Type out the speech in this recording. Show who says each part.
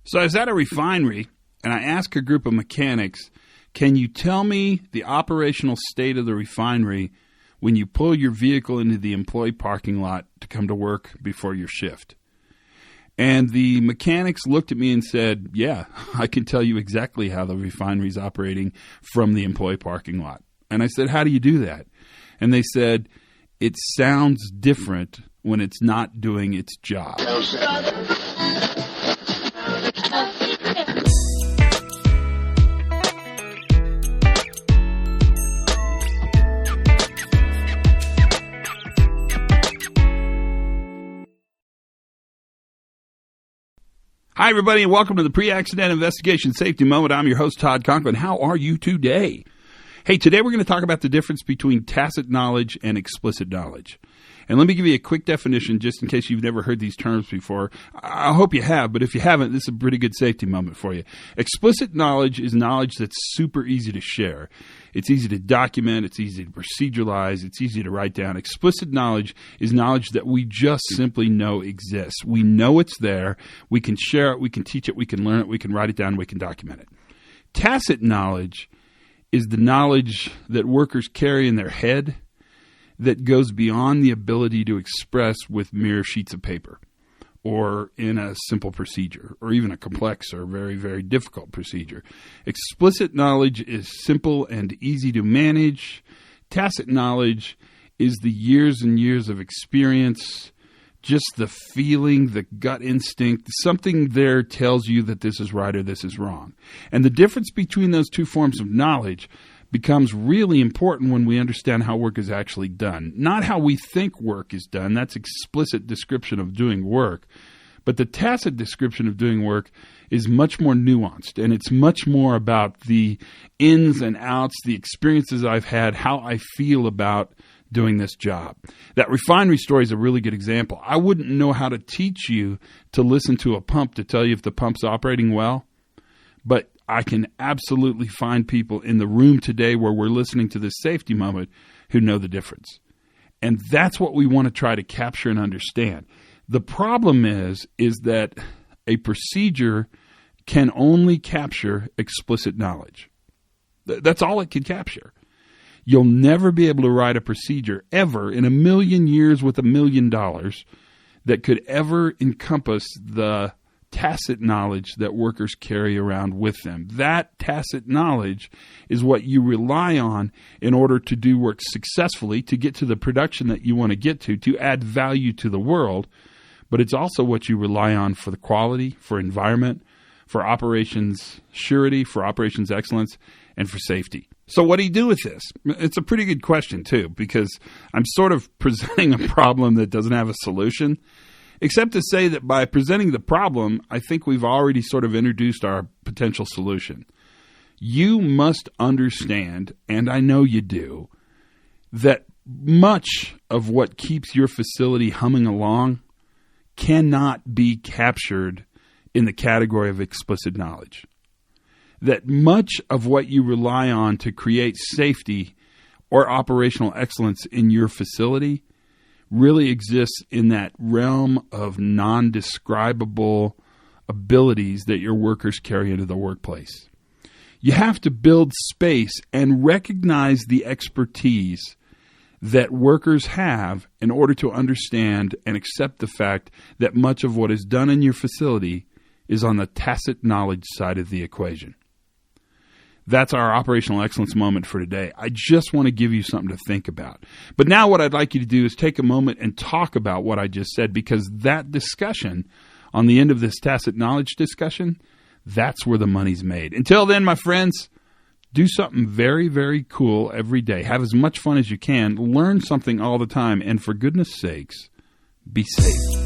Speaker 1: So I was at a refinery, and I asked a group of mechanics, can you tell me the operational state of the refinery when you pull your vehicle into the employee parking lot to come to work before your shift? And the mechanics looked at me and said, yeah, I can tell you exactly how the refinery is operating from the employee parking lot. And I said, how do you do that? And they said, it sounds different when it's not doing its job. Hi, everybody, and welcome to the Pre-Accident Investigation Safety Moment. I'm your host, Todd Conklin. How are you today? Hey, today we're going to talk about the difference between tacit knowledge and explicit knowledge. And let me give you a quick definition just in case you've never heard these terms before. I hope you have, but if you haven't, this is a pretty good safety moment for you. Explicit knowledge is knowledge that's super easy to share. It's easy to document, it's easy to proceduralize, it's easy to write down. Explicit knowledge is knowledge that we just simply know exists. We know it's there, we can share it, we can teach it, we can learn it, we can write it down, we can document it. Tacit knowledge is the knowledge that workers carry in their head that goes beyond the ability to express with mere sheets of paper or in a simple procedure or even a complex or very, very difficult procedure. Explicit knowledge is simple and easy to manage. Tacit knowledge is the years and years of experience, just the feeling, the gut instinct. Something there tells you that this is right or this is wrong. And the difference between those two forms of knowledge becomes really important when we understand how work is actually done. Not how we think work is done. That's explicit description of doing work. But the tacit description of doing work is much more nuanced, and it's much more about the ins and outs, the experiences I've had, how I feel about doing this job. That refinery story is a really good example. I wouldn't know how to teach you to listen to a pump to tell you if the pump's operating well, but I can absolutely find people in the room today where we're listening to this safety moment who know the difference. And that's what we want to try to capture and understand. The problem is that a procedure can only capture explicit knowledge. That's all it can capture. You'll never be able to write a procedure ever in a million years with $1 million that could ever encompass the tacit knowledge that workers carry around with them. That tacit knowledge is what you rely on in order to do work successfully, to get to the production that you want to get to add value to the world. But it's also what you rely on for the quality, for environment, for operations surety, for operations excellence, and for safety. So what do you do with this? It's a pretty good question, too, because I'm sort of presenting a problem that doesn't have a solution. Except to say that by presenting the problem, I think we've already sort of introduced our potential solution. You must understand, and I know you do, that much of what keeps your facility humming along cannot be captured in the category of explicit knowledge. That much of what you rely on to create safety or operational excellence in your facility really exists in that realm of non-describable abilities that your workers carry into the workplace. You have to build space and recognize the expertise that workers have in order to understand and accept the fact that much of what is done in your facility is on the tacit knowledge side of the equation. That's our operational excellence moment for today. I just want to give you something to think about. But now what I'd like you to do is take a moment and talk about what I just said, because that discussion, on the end of this tacit knowledge discussion, that's where the money's made. Until then, my friends, do something very, very cool every day. Have as much fun as you can. Learn something all the time. And for goodness sakes, be safe.